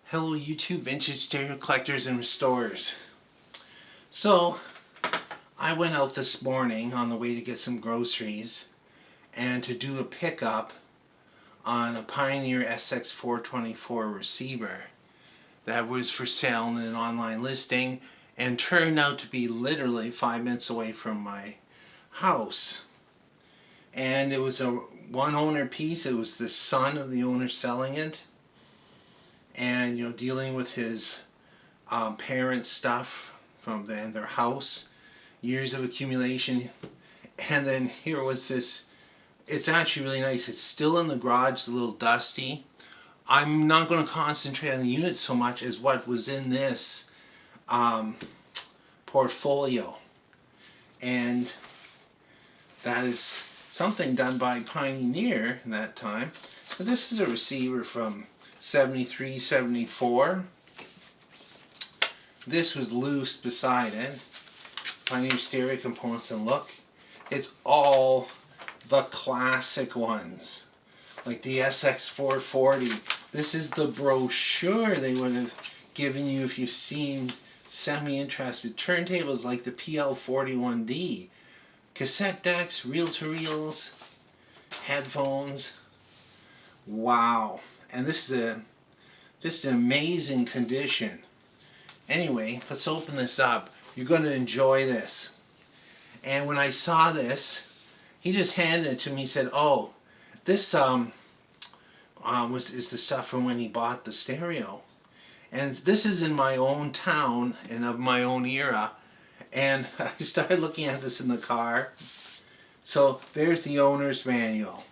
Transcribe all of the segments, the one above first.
Hello YouTube vintage stereo collectors and restorers. So I went out this morning on the way to get some groceries and to do a pickup on a Pioneer SX424 receiver that was for sale in an online listing and turned out to be literally 5 minutes away from my house. And it was a one owner piece. It was the son of the owner selling it, and dealing with his parents' stuff from their house, years of accumulation. And then here was this. It's actually really nice. It's still in the garage. It's a little dusty. I'm not going to concentrate on the unit so much as what was in this portfolio, and that is something done by Pioneer in that time. So this is a receiver from 73, 74. This was loose beside it. Pioneer stereo components, and look, it's all the classic ones, like the SX440. This is the brochure they would have given you if you seemed semi-interested. Turntables like the PL41D, cassette decks, reel-to-reels, headphones. Wow. And this is just an amazing condition. Anyway, let's open this up. You're going to enjoy this. And when I saw this, he just handed it to me. He said, "Oh, this is the stuff from when he bought the stereo." And this is in my own town and of my own era. And I started looking at this in the car. So there's the owner's manual.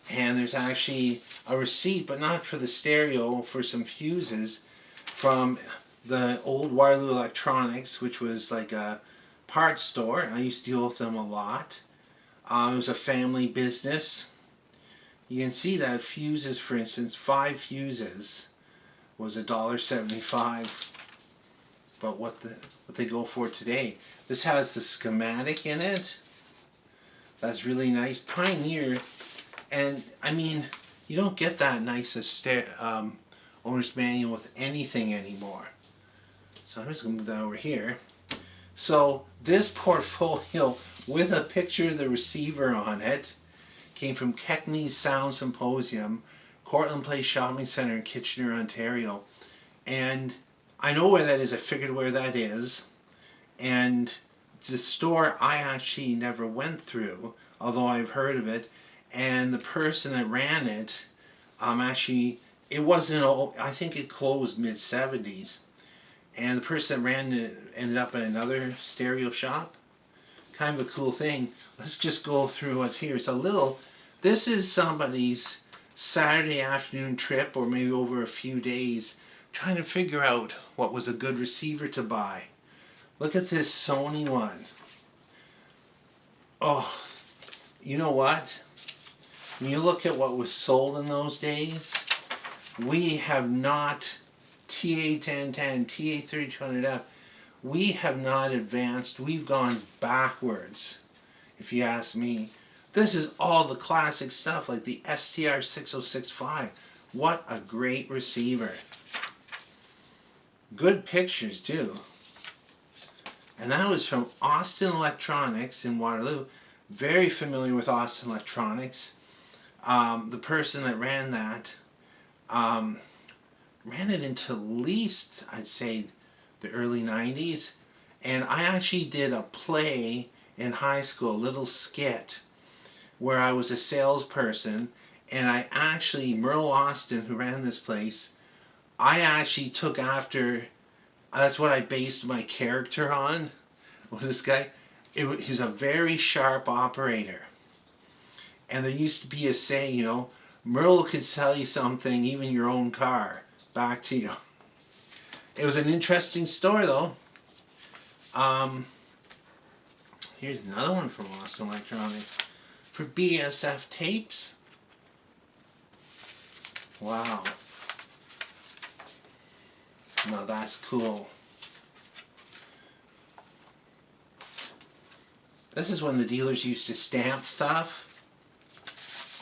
And there's actually a receipt, but not for the stereo, for some fuses from the old Waterloo Electronics, which was like a parts store, and I used to deal with them a lot. It was a family business. You can see that fuses, for instance, 5 fuses was $1.75. But what they go for today. This has the schematic in it. That's really nice. Pioneer, and I mean, you don't get that nice a owner's manual with anything anymore. So I'm just going to move that over here. So this portfolio with a picture of the receiver on it came from Keckney's Sound Symposium, Cortland Place Shopping Centre in Kitchener, Ontario. And I know where that is. I figured where that is. And it's a store I actually never went through, although I've heard of it. And the person that ran it, actually, it wasn't, I think it closed mid-70s. And the person that ran it ended up at another stereo shop. Kind of a cool thing. Let's just go through what's here. It's a little, this is somebody's Saturday afternoon trip, or maybe over a few days, trying to figure out what was a good receiver to buy. Look at this Sony one. Oh, you know what? When you look at what was sold in those days, we have not, TA1010, TA3200F, we have not advanced. We've gone backwards, if you ask me. This is all the classic stuff, like the STR6065. What a great receiver. Good pictures too. And that was from Austin Electronics in Waterloo. Very familiar with Austin Electronics. The person that ran that ran it into at least, I'd say, the early 90s. And I actually did a play in high school, a little skit, where I was a salesperson, and I actually, Merle Austin, who ran this place, I actually took after, that's what I based my character on, was this guy. He was a very sharp operator. And there used to be a saying, Merle could sell you something, even your own car, back to you. It was an interesting story, though. Here's another one from Austin Electronics for BSF tapes. Wow. Now that's cool. This is when the dealers used to stamp stuff.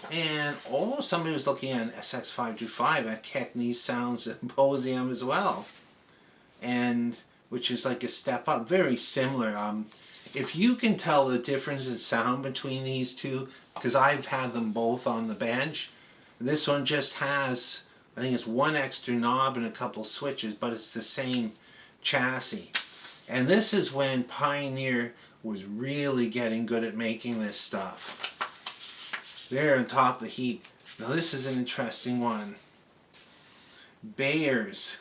And oh, somebody was looking at an SX525 at Keckney's Sound Symposium as well, and which is like a step up, very similar. If you can tell the difference in sound between these two, because I've had them both on the bench, this one just has, I think it's one extra knob and a couple switches, but it's the same chassis. And this is when Pioneer was really getting good at making this stuff. They're on top of the heap. Now this is an interesting one. Bayers,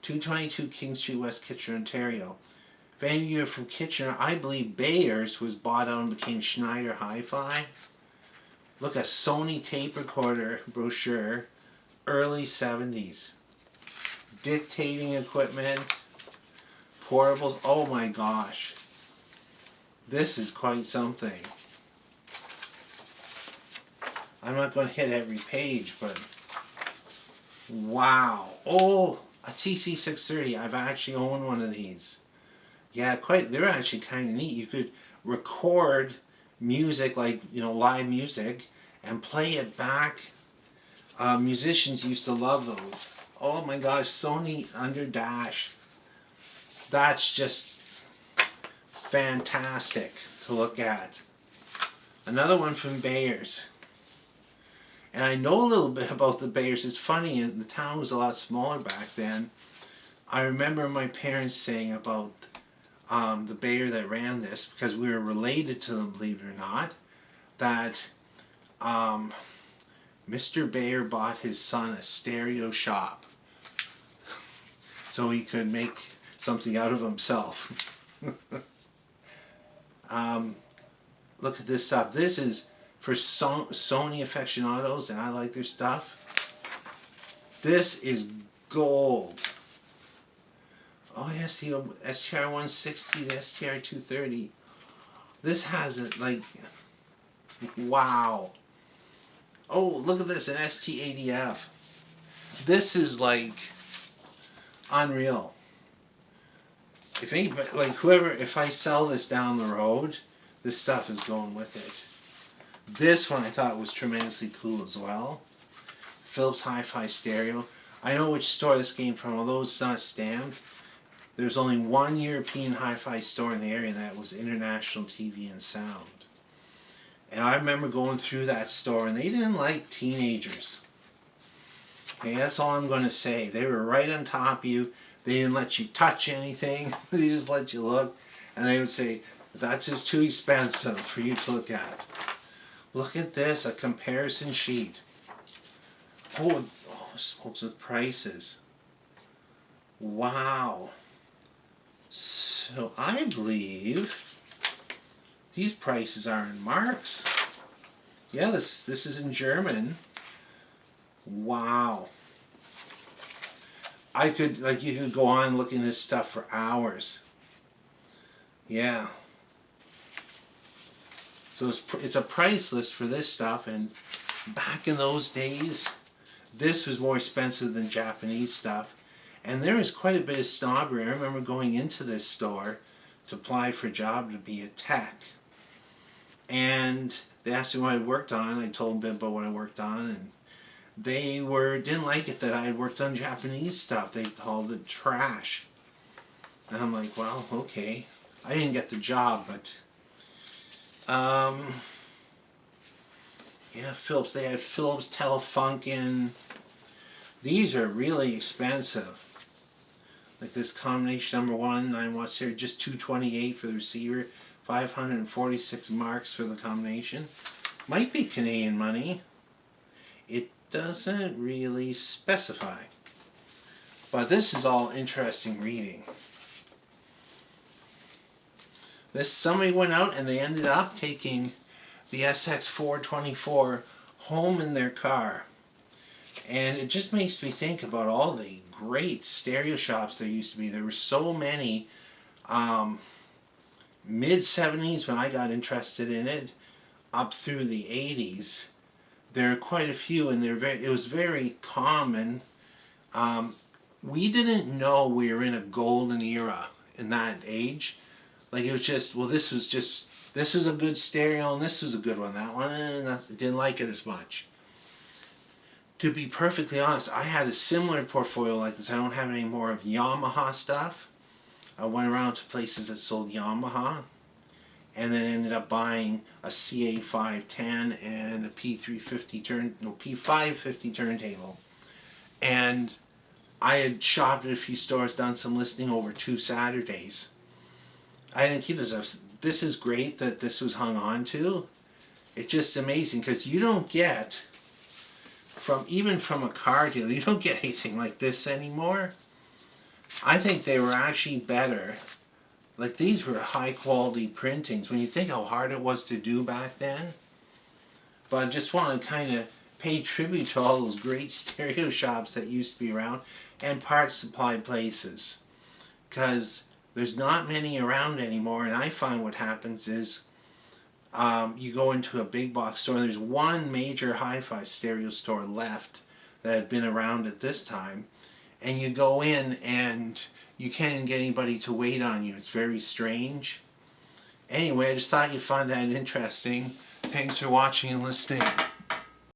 222 King Street, West Kitchener, Ontario. If any of you are from Kitchener, I believe Bayers was bought out and became Schneider Hi-Fi. Look, a Sony tape recorder brochure, early 70s. Dictating equipment, portables. Oh my gosh. This is quite something. I'm not going to hit every page, but wow. Oh, a TC630. I've actually owned one of these. Yeah, they're actually kind of neat. You could record music, like, live music, and play it back. Musicians used to love those. Oh my gosh, Sony under dash. That's just fantastic to look at. Another one from Bayers. And I know a little bit about the Bayers. It's funny, the town was a lot smaller back then. I remember my parents saying about the Bayer that ran this, because we were related to them, believe it or not, that Mr. Bayer bought his son a stereo shop so he could make something out of himself. Look at this stuff. This is for Sony aficionados, and I like their stuff. This is gold. Oh yes, the STR 160, the STR 230. This has it, like, wow. Oh, look at this, an ST80F. This is like unreal. If anybody, like whoever, if I sell this down the road, this stuff is going with it. This one I thought was tremendously cool as well. Philips Hi-Fi Stereo. I know which store this came from, although it's not stamped. There's only one European hi-fi store in the area, and that was International TV and Sound. And I remember going through that store, and they didn't like teenagers. Okay, that's all I'm going to say. They were right on top of you. They didn't let you touch anything. They just let you look. And they would say, that's just too expensive for you to look at. Look at this, a comparison sheet. Oh, smokes with prices. Wow. So I believe these prices are in marks. Yeah, this is in German. Wow. You could go on looking at this stuff for hours. Yeah. So it's a price list for this stuff, and back in those days, this was more expensive than Japanese stuff. And there was quite a bit of snobbery. I remember going into this store to apply for a job to be a tech. And they asked me what I worked on. I told them a bit about what I worked on, and they didn't like it that I had worked on Japanese stuff. They called it trash. And I'm like, well, okay. I didn't get the job, but yeah, Philips. They had Philips Telefunken. These are really expensive. Like this combination number 1, 9 watts here, just $228 for the receiver, 546 marks for the combination. Might be Canadian money. It doesn't really specify. But this is all interesting reading. Somebody went out and they ended up taking the SX424 home in their car. And it just makes me think about all the great stereo shops there used to be. There were so many. Mid-70s when I got interested in it, up through the 80s, there are quite a few, and it was very common. We didn't know we were in a golden era in that age. Like, it was just, well, this was just this was a good stereo and this was a good one. That one, didn't like it as much. To be perfectly honest, I had a similar portfolio like this. I don't have any more of Yamaha stuff. I went around to places that sold Yamaha, and then ended up buying a CA510 and a P550 turntable. And I had shopped at a few stores, done some listening over 2 Saturdays. I didn't keep this up. This is great that this was hung on to. It's just amazing because you don't get, even from a car dealer, you don't get anything like this anymore. I think they were actually better. Like, these were high quality printings when you think how hard it was to do back then. But I just want to kind of pay tribute to all those great stereo shops that used to be around and parts supply places, because there's not many around anymore. And I find what happens is you go into a big box store and there's one major hi-fi stereo store left that had been around at this time, and you go in and you can't even get anybody to wait on you. It's very strange. Anyway, I just thought you'd find that interesting. Thanks for watching and listening.